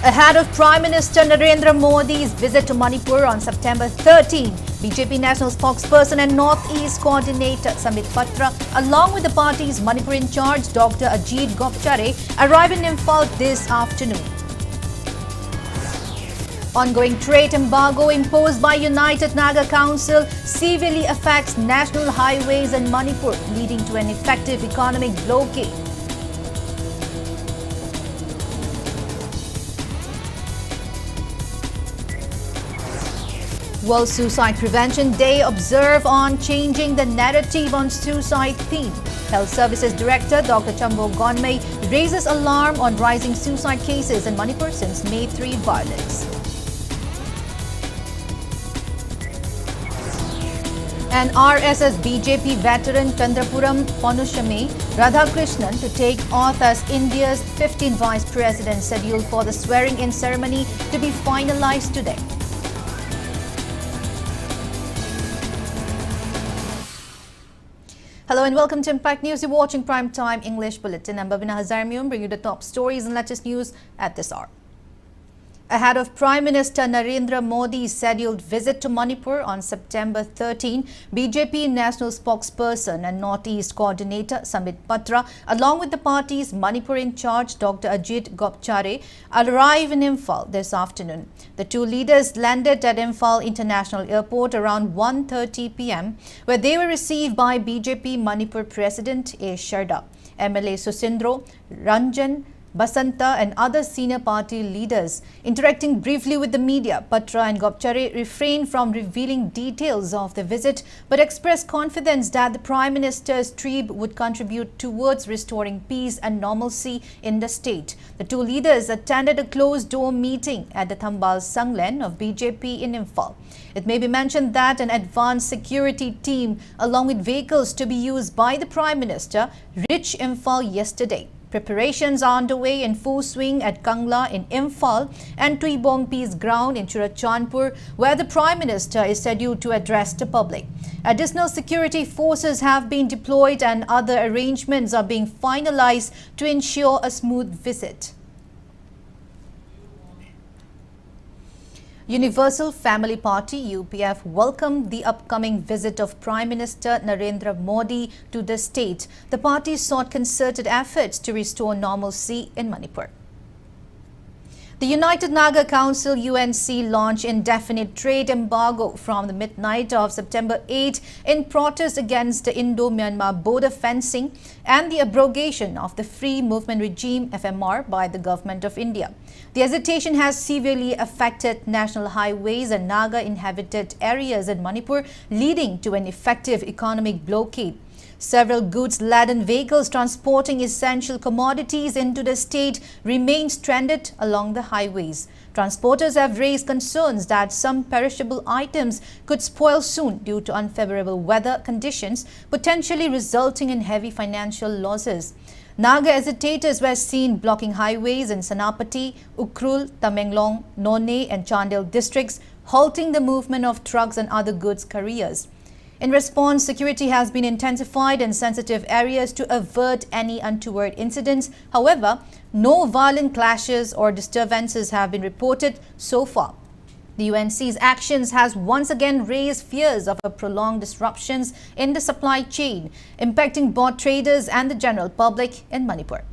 Ahead of Prime Minister Narendra Modi's visit to Manipur on September 13, BJP National Spokesperson and North-East Coordinator Samit Patra, along with the party's Manipur in charge Dr. Ajit Gopchare, arrive in Imphal this afternoon. Ongoing trade embargo imposed by United Naga Council severely affects national highways in Manipur, leading to an effective economic blockade. World Suicide Prevention Day observe on changing the narrative on suicide theme. Health Services Director Dr. Chambo Gonmei raises alarm on rising suicide cases in Manipur since May 3 violence. And RSS BJP veteran Chandrapuram Ponushame Radhakrishnan to take oath as India's 15th Vice President, scheduled for the swearing-in ceremony to be finalized today. Hello and welcome to Impact News. You're watching Prime Time English Bulletin. I'm BABINA HAJARIMAYUM, bringing you the top stories and latest news at this hour. Ahead of Prime Minister Narendra Modi's scheduled visit to Manipur on September 13, BJP National Spokesperson and North-East Coordinator Samit Patra, along with the party's Manipur in charge Dr. Ajit Gopchare, arrive in Imphal this afternoon. The two leaders landed at Imphal International Airport around 1:30 p.m., where they were received by BJP Manipur President A. Sharda, MLA Susindro, Ranjan, Basanta and other senior party leaders. Interacting briefly with the media, Patra and Gopchare refrained from revealing details of the visit but expressed confidence that the Prime Minister's trip would contribute towards restoring peace and normalcy in the state. The two leaders attended a closed-door meeting at the Thambal Sanglen of BJP in Imphal. It may be mentioned that an advanced security team along with vehicles to be used by the Prime Minister reached Imphal yesterday. Preparations are underway in full swing at Kangla in Imphal and Tuibong Peace Ground in Churachandpur, where the Prime Minister is scheduled to address the public. Additional security forces have been deployed and other arrangements are being finalized to ensure a smooth visit. Universal Family Party UPF welcomed the upcoming visit of Prime Minister Narendra Modi to the state. The party sought concerted efforts to restore normalcy in Manipur. The United Naga Council UNC launched indefinite trade embargo from the midnight of September 8 in protest against the Indo-Myanmar border fencing and the abrogation of the Free Movement Regime FMR by the Government of India. The hesitation has severely affected national highways and Naga-inhabited areas in Manipur, leading to an effective economic blockade. Several goods-laden vehicles transporting essential commodities into the state remain stranded along the highways. Transporters have raised concerns that some perishable items could spoil soon due to unfavorable weather conditions, potentially resulting in heavy financial losses. Naga agitators were seen blocking highways in Sanapati, Ukhrul, Tamenglong, Nonne and Chandel districts, halting the movement of trucks and other goods carriers. In response, security has been intensified in sensitive areas to avert any untoward incidents. However, no violent clashes or disturbances have been reported so far. The UNC's actions has once again raised fears of prolonged disruptions in the supply chain, impacting both traders and the general public in Manipur.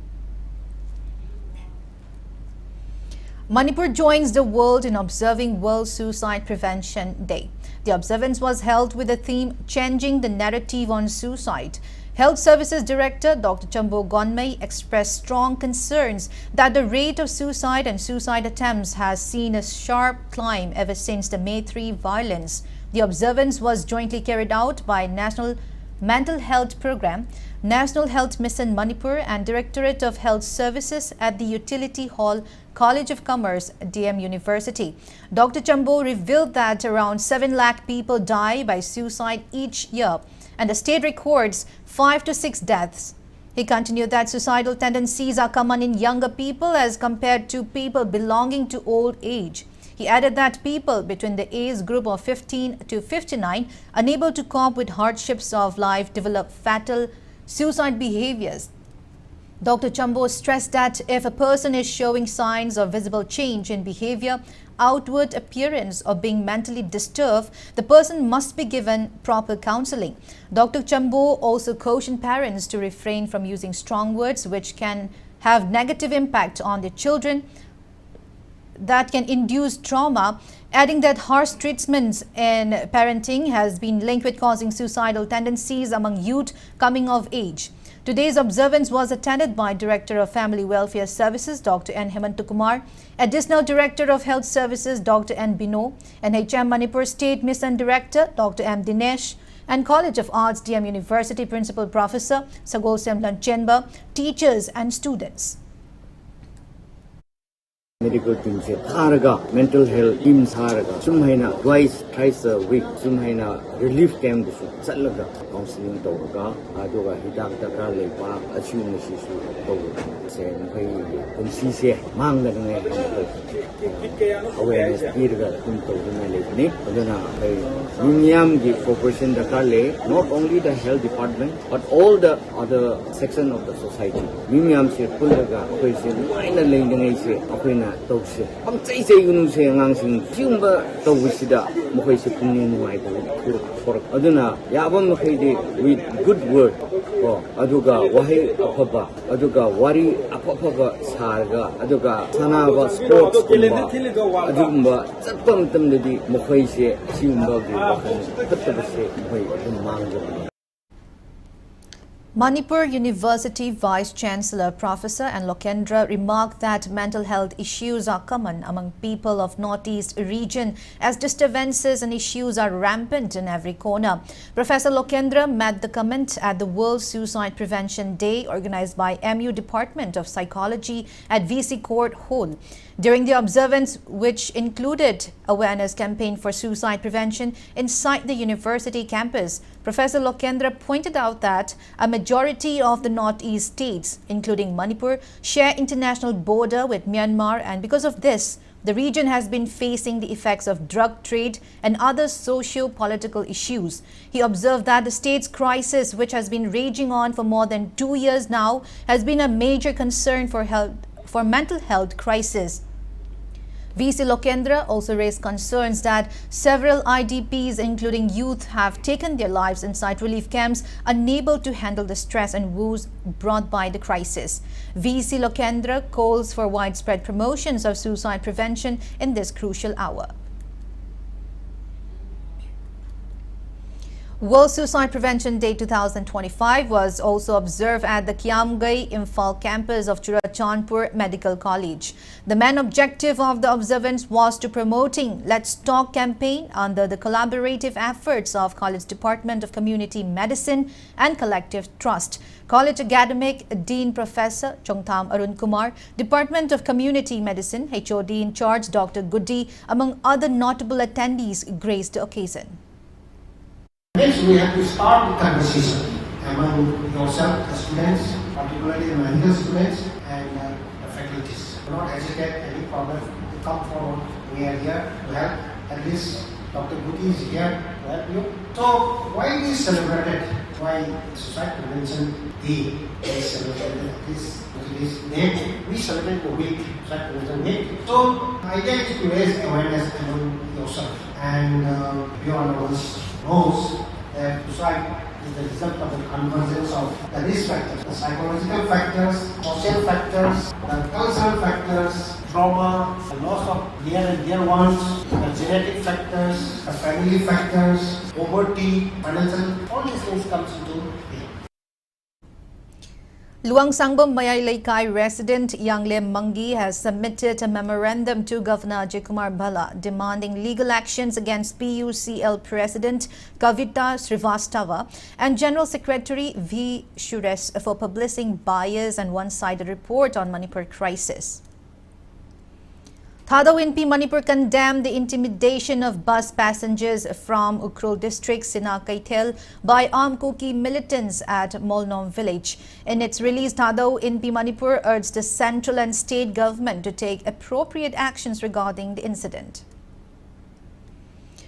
Manipur joins the world in observing World Suicide Prevention Day. The observance was held with the theme Changing the Narrative on Suicide. Health Services Director Dr. Chambo Gonmei expressed strong concerns that the rate of suicide and suicide attempts has seen a sharp climb ever since the May 3 violence. The observance was jointly carried out by National Mental Health Program, National Health Mission Manipur and Directorate of Health Services at the Utility Hall, College of Commerce, DM University. Dr. Chambo revealed that around 7 lakh people die by suicide each year and the state records 5 to 6 deaths. He continued that suicidal tendencies are common in younger people as compared to people belonging to old age. He added that people between the age group of 15 to 59 unable to cope with hardships of life develop fatal suicide behaviors. Dr. Chambo stressed that if a person is showing signs of visible change in behavior, outward appearance, or being mentally disturbed, the person must be given proper counseling. Dr. Chambo also cautioned parents to refrain from using strong words which can have negative impact on their children that can induce trauma, adding that harsh treatments in parenting has been linked with causing suicidal tendencies among youth coming of age. Today's observance was attended by Director of Family Welfare Services, Dr. N. Hemantakumar, Additional Director of Health Services, Dr. N. Bino, NHM Manipur State Mission Director, Dr. M. Dinesh, and College of Arts, DM University Principal Professor Sagolsem Lanchenba, teachers and students. Medical team se tharaga mental health team tharaga sumhaina twice thrice a week sumhaina relief camp su chatlaga counseling tawga aduga hidak taka leipa achiu masi su taw se ngai kunsi se mangla ngai awareness irga tum tawna leibni aduna ai miniam gi cooperation dakale not only the health department but all the other section of the society miniam se pulaga koi se maina leingai se akoina tawse am chai gunu se ngang sing jumba tawsida mokai se pungni nuai ko for aduna yabam mokai de with good word ko aduga wahi afaba aduga wari afaba sarga aduga sanaba sports adumba chapam tamdedi mokai se jumba gi khattaba se mokai adum mangja. Manipur University Vice-Chancellor Professor N. Lokendra remarked that mental health issues are common among people of Northeast region as disturbances and issues are rampant in every corner. Professor Lokendra made the comment at the World Suicide Prevention Day organized by MU Department of Psychology at VC Court Hall. During the observance, which included awareness campaign for suicide prevention inside the university campus, Professor Lokendra pointed out that a majority of the Northeast states, including Manipur, share international border with Myanmar, and because of this, the region has been facing the effects of drug trade and other socio-political issues. He observed that the state's crisis, which has been raging on for more than 2 years now, has been a major concern for mental health crisis. VC Lokendra also raised concerns that several IDPs, including youth, have taken their lives inside relief camps, unable to handle the stress and woes brought by the crisis. VC Lokendra calls for widespread promotions of suicide prevention in this crucial hour. World Suicide Prevention Day 2025 was also observed at the Kiamgai Imphal campus of Churachandpur Medical College. The main objective of the observance was to promoting Let's Talk campaign under the collaborative efforts of College Department of Community Medicine and Collective Trust. College Academic Dean Professor Chongtham Arun Kumar, Department of Community Medicine, HOD in charge Dr. Goody, among other notable attendees, graced the occasion. Next, we have to start the conversation among yourself, the students, particularly the medical students and the faculties. Do not hesitate any problem to come forward. We are here to help. At least Dr. Goody is here to help you. So, why is this celebrated? Why Suicide Prevention Day is celebrated this day? We celebrate the week, Suicide Prevention Week. So, the idea is to raise awareness among yourself. And beyond all this, knows that suicide is the result of the convergence of the risk factors, the psychological factors, social factors, the cultural factors, trauma, the loss of near and dear ones, the genetic factors, the family factors, poverty, financial, all these things comes into play. Luang Sangbam Mayay resident Yanglem Mangi has submitted a memorandum to Governor Ajay Kumar Bhalla demanding legal actions against PUCL President Kavita Srivastava and General Secretary V. Suresh for publishing biased and one-sided report on Manipur crisis. Thado NP Manipur condemned the intimidation of bus passengers from Ukhrul district, Sinakaithel, by armed Kuki militants at Molnom village. In its release, Thado NP Manipur urged the central and state government to take appropriate actions regarding the incident.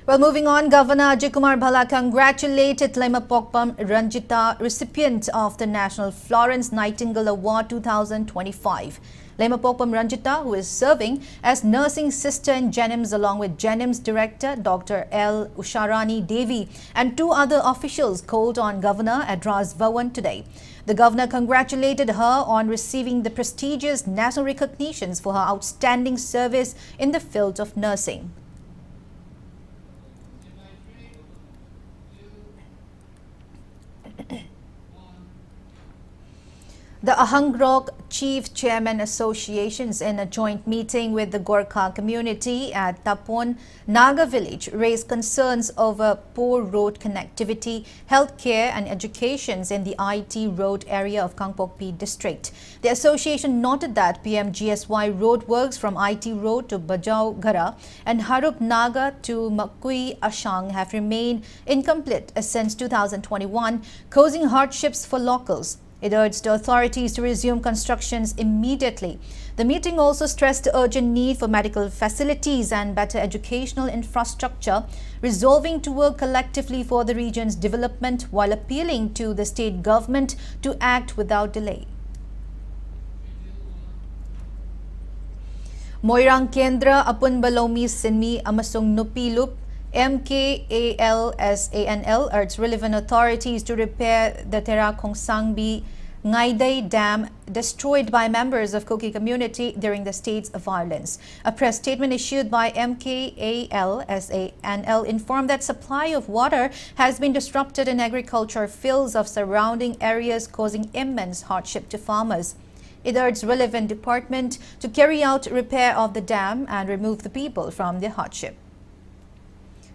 Well, moving on, Governor Ajay Bhala congratulated Lemapokpam Ranjita, recipient of the National Florence Nightingale Award 2025. Lemapokpam Ranjita, who is serving as nursing sister in Jenims along with Jenims Director Dr. L. Usharani Devi and two other officials called on Governor at Raj Bhavan today. The Governor congratulated her on receiving the prestigious national recognitions for her outstanding service in the field of nursing. The Ahangrok Chief Chairman Associations in a joint meeting with the Gorkha community at Tapon Naga village raised concerns over poor road connectivity, healthcare and education in the IT road area of Kangpokpi district. The association noted that PMGSY road works from IT road to Bajau Gara and Harup Naga to Makui Ashang have remained incomplete since 2021, causing hardships for locals. It urged the authorities to resume constructions immediately. The meeting also stressed the urgent need for medical facilities and better educational infrastructure, resolving to work collectively for the region's development while appealing to the state government to act without delay. Moirang Kendra Apun Balomi Sinmi Amasung Nupilup MKALSANL urged relevant authorities to repair the Tera Khongsangbi Ngaiday Dam destroyed by members of Koki community during the state's violence. A press statement issued by MKALSANL informed that supply of water has been disrupted in agriculture fields of surrounding areas, causing immense hardship to farmers. It urged relevant department to carry out repair of the dam and remove the people from their hardship.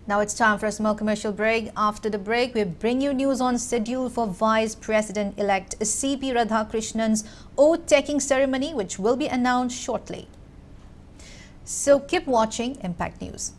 Now it's time for a small commercial break. After the break, we bring you news on schedule for Vice President-elect C.P. Radhakrishnan's oath-taking ceremony, which will be announced shortly. So keep watching Impact News.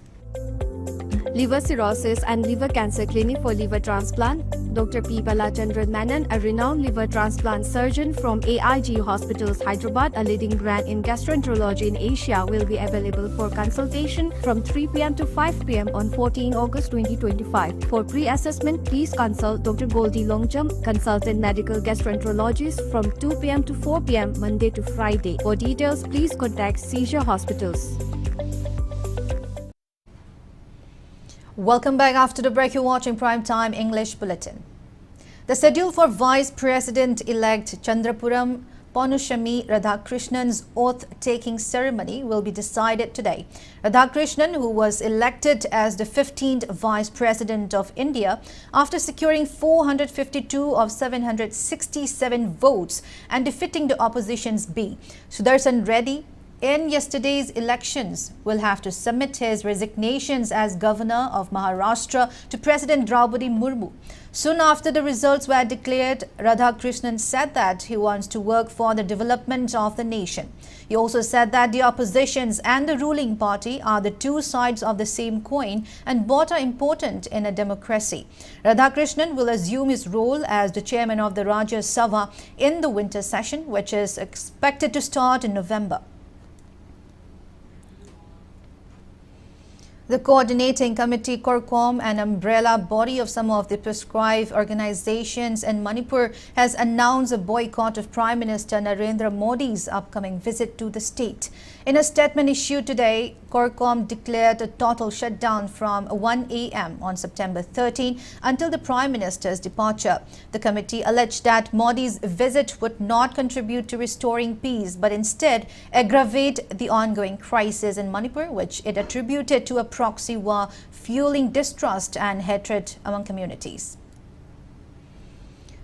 Liver cirrhosis and liver cancer clinic for liver transplant. Dr. P. Balachandran Menon, a renowned liver transplant surgeon from AIG Hospitals, Hyderabad, a leading brand in gastroenterology in Asia, will be available for consultation from 3 p.m. to 5 p.m. on 14 August 2025. For pre-assessment, please consult Dr. Goldie Longjam, consultant medical gastroenterologist, from 2 p.m. to 4 p.m. Monday to Friday. For details, please contact Seizure Hospitals. Welcome back. After the break, you're watching Primetime English Bulletin. The schedule for Vice President-elect Chandrapuram Ponushami Radhakrishnan's oath-taking ceremony will be decided today. Radhakrishnan, who was elected as the 15th Vice President of India after securing 452 of 767 votes and defeating the opposition's B. Sudarshan Reddy, in yesterday's elections, will have to submit his resignations as Governor of Maharashtra to President Draupadi Murmu. Soon after the results were declared, Radhakrishnan said that he wants to work for the development of the nation. He also said that the oppositions and the ruling party are the two sides of the same coin and both are important in a democracy. Radhakrishnan will assume his role as the chairman of the Rajya Sabha in the winter session, which is expected to start in November. The coordinating committee, CORCOM, an umbrella body of some of the prescribed organizations in Manipur, has announced a boycott of Prime Minister Narendra Modi's upcoming visit to the state. In a statement issued today, CORCOM declared a total shutdown from 1 a.m. on September 13 until the Prime Minister's departure. The committee alleged that Modi's visit would not contribute to restoring peace, but instead aggravate the ongoing crisis in Manipur, which it attributed to a proxy war fueling distrust and hatred among communities.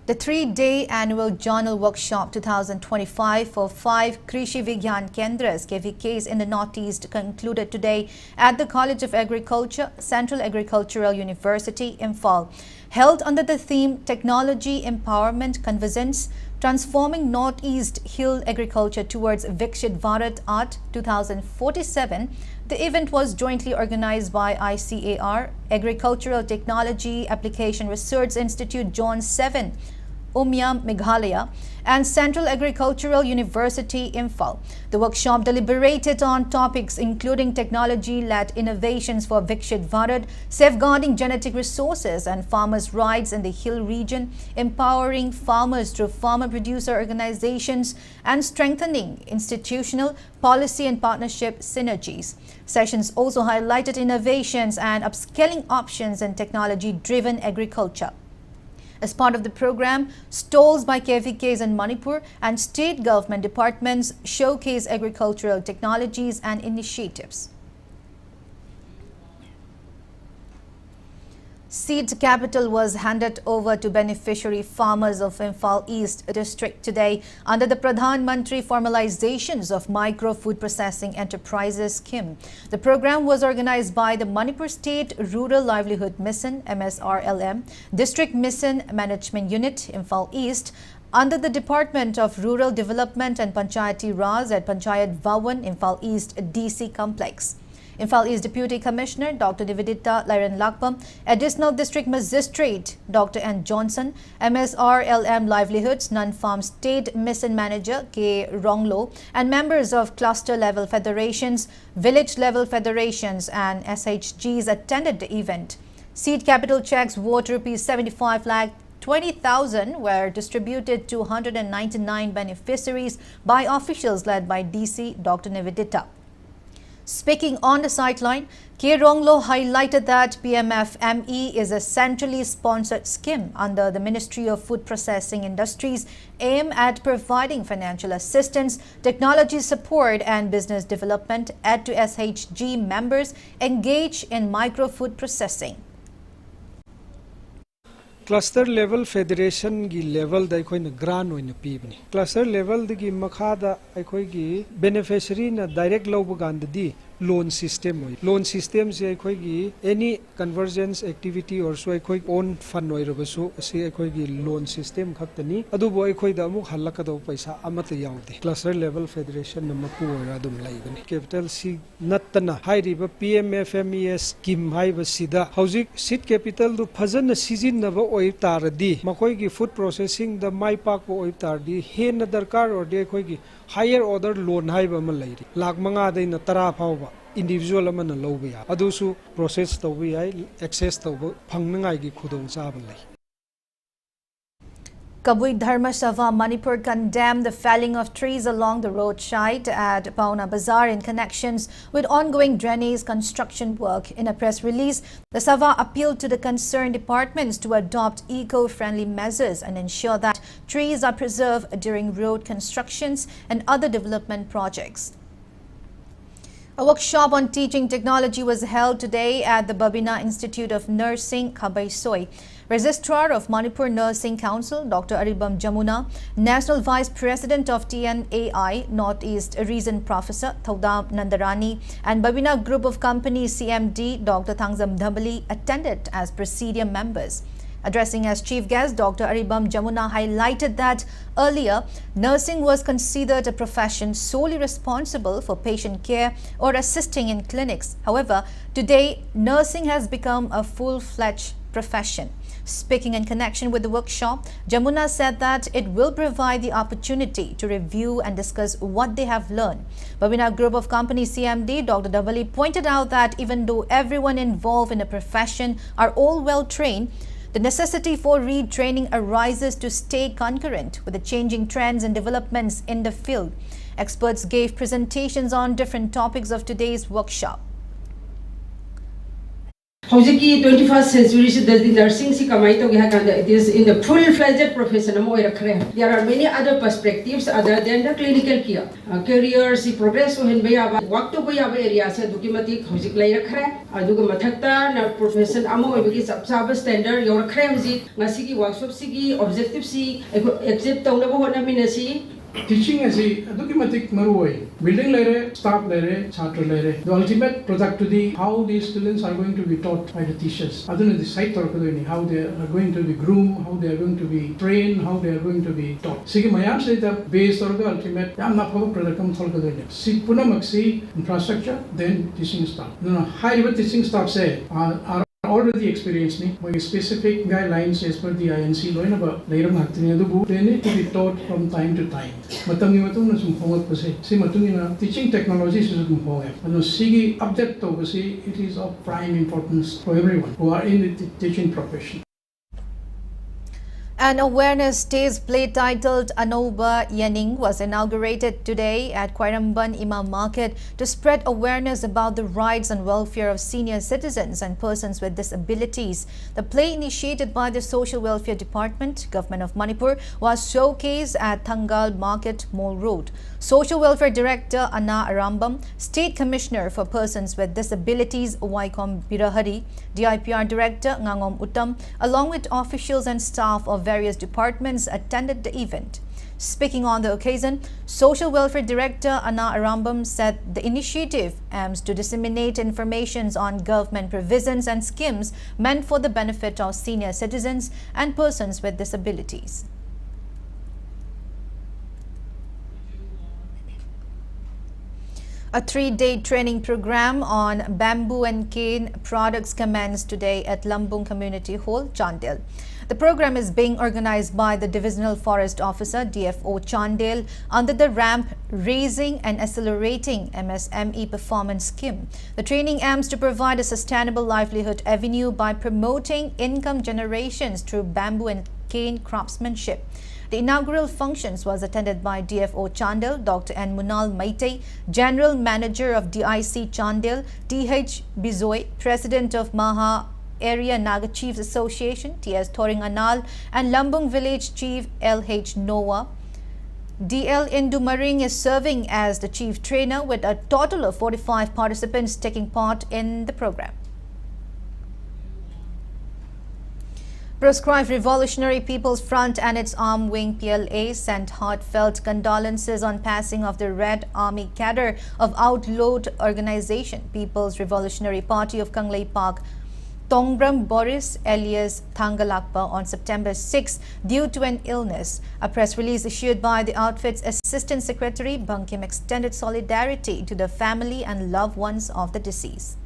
The 3-day annual Journal Workshop 2025 for 5 Krishi Vigyan Kendras KVKs in the Northeast concluded today at the College of Agriculture, Central Agricultural University, Imphal. Held under the theme Technology Empowerment Convergence, Transforming Northeast Hill Agriculture Towards Vikshit Bharat Art 2047, the event was jointly organized by ICAR, Agricultural Technology Application Research Institute Zone 7, Umyam, Meghalaya, and Central Agricultural University, Imphal. The workshop deliberated on topics including technology-led innovations for Vikshit Bharat, safeguarding genetic resources and farmers' rights in the hill region, empowering farmers through farmer-producer organizations, and strengthening institutional, policy and partnership synergies. Sessions also highlighted innovations and upscaling options in technology-driven agriculture. As part of the program, stalls by KVKs in Manipur and state government departments showcase agricultural technologies and initiatives. Seed capital was handed over to beneficiary farmers of Imphal East District today under the Pradhan Mantri Formalizations of Micro Food Processing Enterprises scheme. The program was organized by the Manipur State Rural Livelihood Mission (MSRLM), District Mission Management Unit, Imphal East, under the Department of Rural Development and Panchayati Raj at Panchayat Bhawan, Imphal East DC Complex. Imphal East Deputy Commissioner Dr. Nivedita Lairan Lakpam, Additional District Magistrate Dr. N. Johnson, MSRLM Livelihoods Non-Farm State Mission Manager K. Ronglo, and members of cluster-level federations, village-level federations and SHGs attended the event. Seed capital checks worth Rs 75 lakh 20,000 were distributed to 199 beneficiaries by officials led by DC Dr. Nivedita. Speaking on the sideline, K. Ronglo highlighted that PMFME is a centrally sponsored scheme under the Ministry of Food Processing Industries aimed at providing financial assistance, technology support and business development to SHG members engaged in micro-food processing. Cluster level federation gi level da ekhoi na grant oina pibni cluster level gi makha da ekhoi gi beneficiary na direct lobu gandadi loan system se ekhoi gi any convergence activity or so ekhoi own fund oi robasu se ekhoi gi loan system khaktani adu bo ekhoi da amuk halaka do paisa amata yaude cluster level federation na mapu ora dum laigani capital si natna high riba PMFMES scheme hai basida hojik seed capital du phajana sizin na oi tardi makoi gi food processing da mai pak oi tardi hen na darkar or de khoi gi higher order loan hai ba ma lairi lakh manga dai na tara phawba individual amana lobu ya adusu process tawbi ai access tawbu phangngai gi khudong chaba lai. Kabui Dharma Sabha Manipur condemned the felling of trees along the roadside at Pauna Bazaar in connections with ongoing drainage construction work. In a press release, the Sabha appealed to the concerned departments to adopt eco-friendly measures and ensure that trees are preserved during road constructions and other development projects. A workshop on teaching technology was held today at the BABINA Institute of Nursing, Khabai Soi. Registrar of Manipur Nursing Council, Dr. Aribam Jamuna, National Vice President of TNAI, Northeast Region Professor Thaudam Nandarani, and Babina Group of Companies CMD, Dr. Thangzam Dhambali, attended as presidium members. Addressing as chief guest, Dr. Aribam Jamuna highlighted that earlier, nursing was considered a profession solely responsible for patient care or assisting in clinics. However, today, nursing has become a full-fledged profession. Speaking in connection with the workshop, Jamuna said that it will provide the opportunity to review and discuss what they have learned. Babina Group of Companies CMD Dr. Davali pointed out that even though everyone involved in a profession are all well trained, the necessity for retraining arises to stay concurrent with the changing trends and developments in the field. Experts gave presentations on different topics of today's workshop. Hojiki 21st century the nursing si kamai to it is in the full-fledged profession. There are many other perspectives other than the clinical care. Career si progress when we have work to be area se documentic hojik lai rakhre aduga mathakta na profession amo ibigi sab standard yor khre hojik ngasi ki workshop si ki objective si accept tawna bo hona minasi. Teaching is a documentic marui. Building layer, staff layer, chatra layer. The ultimate product to the how these students are going to be taught by the teachers. Other than the site how they are going to be groomed, how they are going to be trained, how they are going to be taught. Sigi mayam say the base or the ultimate yam na phabu product kam thol kadoi. Si puna maksi infrastructure then teaching staff. No high level teaching staff say are already experienced specific guidelines as per the INC they need to be taught from time to time. Teaching technologies is update it is of prime importance for everyone who are in the teaching profession. An awareness display titled Anoba Yening was inaugurated today at Quairamban Imam Market to spread awareness about the rights and welfare of senior citizens and persons with disabilities. The play, initiated by the Social Welfare Department, Government of Manipur, was showcased at Thangal Market Mall Road. Social Welfare Director Anna Arambam, State Commissioner for Persons with Disabilities Waikom Birahari, DIPR Director Ngangom Uttam, along with officials and staff of various departments attended the event. Speaking on the occasion, Social Welfare Director Anna Arambam said the initiative aims to disseminate information on government provisions and schemes meant for the benefit of senior citizens and persons with disabilities. A 3-day training program on bamboo and cane products commenced today at Lambung Community Hall, Chandel. The program is being organized by the Divisional Forest Officer, DFO Chandel, under the RAMP Raising and Accelerating MSME Performance Scheme. The training aims to provide a sustainable livelihood avenue by promoting income generations through bamboo and cane craftsmanship. The inaugural functions was attended by DFO Chandel, Dr. N. Munal Maitei, General Manager of DIC Chandel, DH Bizoy, President of Maha Area Naga Chiefs Association, T.S. Thoring Anal, and Lambung Village Chief L.H. Noah. DL Indumaring is serving as the chief trainer with a total of 45 participants taking part in the program. Proscribed Revolutionary People's Front and its arm wing PLA sent heartfelt condolences on passing of the Red Army cadre of outlawed organization People's Revolutionary Party of Kanglei Park, Tongbram Boris alias Thangalakpa, on September 6 due to an illness. A press release issued by the outfit's Assistant Secretary Bankim extended solidarity to the family and loved ones of the deceased.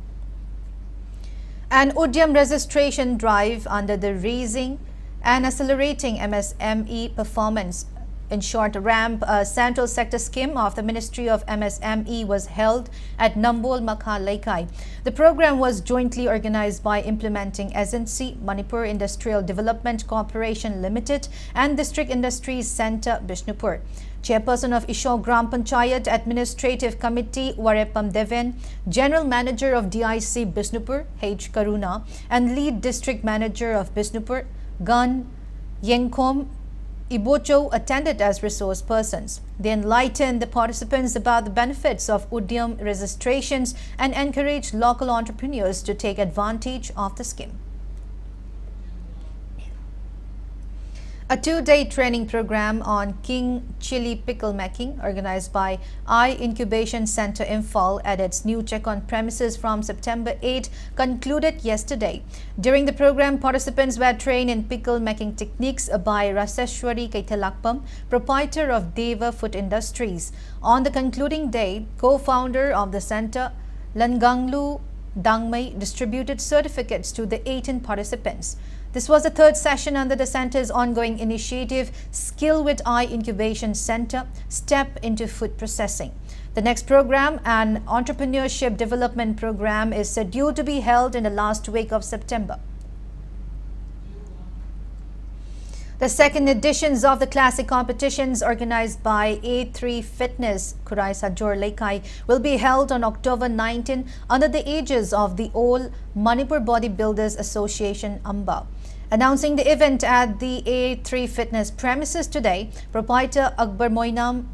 An Udyam registration drive under the Raising and Accelerating MSME Performance, in short RAMP, Central Sector Scheme of the Ministry of MSME was held at Nambol Makha Laikai. The program was jointly organized by Implementing Agency, Manipur Industrial Development Corporation Limited and District Industries Centre, Bishnupur. Chairperson of Isho Gram Panchayat Administrative Committee, Warepam Deven, General Manager of DIC Bishnupur, H. Karuna, and Lead District Manager of Bishnupur, Gan Yengkom Ibocho, attended as resource persons. They enlightened the participants about the benefits of Udyam registrations and encouraged local entrepreneurs to take advantage of the scheme. A 2-day training program on King Chili pickle making, organized by I Incubation Center Imphal at its new check-on premises from September 8, concluded yesterday. During the program, participants were trained in pickle making techniques by Raseshwari Kaithalakpam, proprietor of Deva Food Industries. On the concluding day, co-founder of the center, Langanglu Dangmai, distributed certificates to the 18 participants. This was the third session under the center's ongoing initiative, Skill with I Incubation Center, Step into Food Processing. The next program, an entrepreneurship development program, is scheduled to be held in the last week of September. The second editions of the classic competitions organized by A3 Fitness, Kurai Sajor Laikai, will be held on October 19 under the aegis of the All Manipur Bodybuilders Association, Amba. Announcing the event at the A3 Fitness premises today, proprietor Akbar Moinam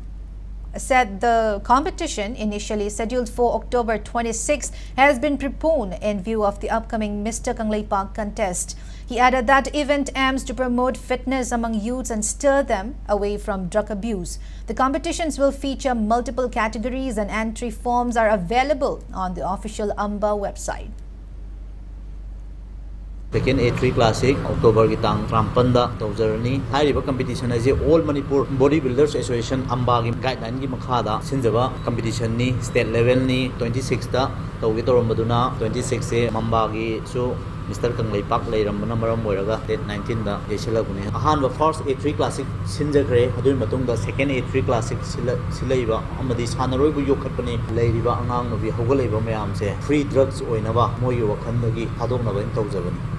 said the competition, initially scheduled for October 26, has been postponed in view of the upcoming Mr. Kanglei Park contest. He added that event aims to promote fitness among youths and stir them away from drug abuse. The competitions will feature multiple categories and entry forms are available on the official Amba website. Second A3 Classic October Gitang Rampanda Tawjarani Hariba competition as All Manipur Bodybuilders Association Amba guideline gi makhada sinjaba competition ni state level ni 26 ta tawgi toram maduna 26 se Mamba gi so Mr. Kanglei Park Leiramana Maram Moiraga, date 19 da Yeshilaguni. Ahan first A3 Classic Sinjagre, Hadun Matunga, second A3 Classic Silaiva, Amadi Sanarobu Yokapani, Lady Angang of Hogaleva Mayamse, free drugs oinava, Moyo Kandagi, Hadonava in Tozavani.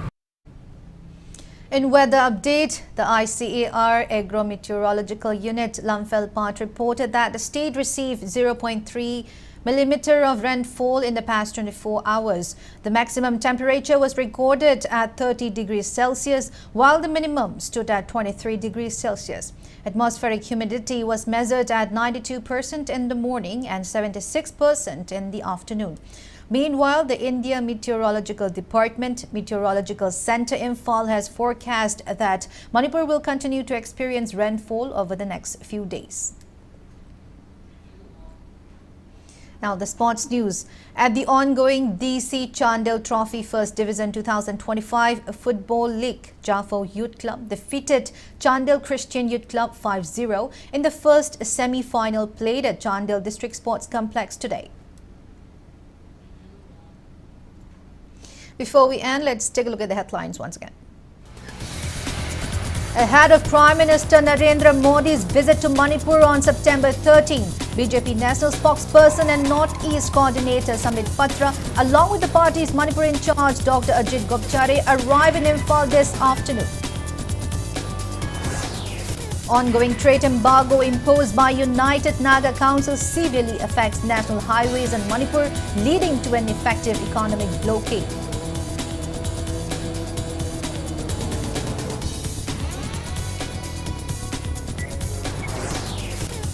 In weather update, the ICAR Agro-Meteorological Unit Lamphel reported that the state received 0.3 millimeter of rainfall in the past 24 hours. The maximum temperature was recorded at 30 degrees Celsius, while the minimum stood at 23 degrees Celsius. Atmospheric humidity was measured at 92% in the morning and 76% in the afternoon. Meanwhile, the India Meteorological Department Meteorological Center Imphal has forecast that Manipur will continue to experience rainfall over the next few days. Now the sports news. At the ongoing DC Chandel Trophy First Division 2025 Football League, Jaffo Youth Club defeated Chandel Christian Youth Club 5-0 in the first semi-final played at Chandel District Sports Complex today. Before we end, let's take a look at the headlines once again. Ahead of Prime Minister Narendra Modi's visit to Manipur on September 13, BJP National Spokesperson and North-East Coordinator Samit Patra, along with the party's Manipur in charge Dr. Ajit Gopchare, arrive in Imphal this afternoon. Ongoing trade embargo imposed by United Naga Council severely affects national highways in Manipur, leading to an effective economic blockade.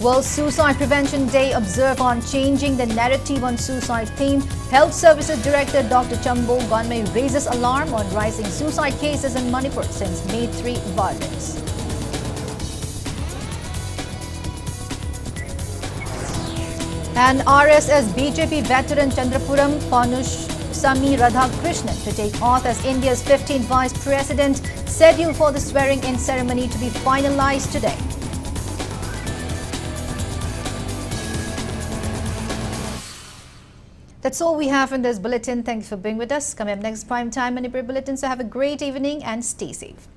World Suicide Prevention Day observed on changing the narrative on suicide theme. Health Services Director Dr. Chambo Gonmei raises alarm on rising suicide cases in Manipur since May 3 violence. And RSS BJP veteran Chandrapuram Panush Sami Radhakrishnan to take oath as India's 15th Vice President, scheduled for the swearing-in ceremony to be finalized today. That's all we have in this bulletin. Thank you for being with us. Coming up next, Prime Time Manipur Bulletin. So have a great evening and stay safe.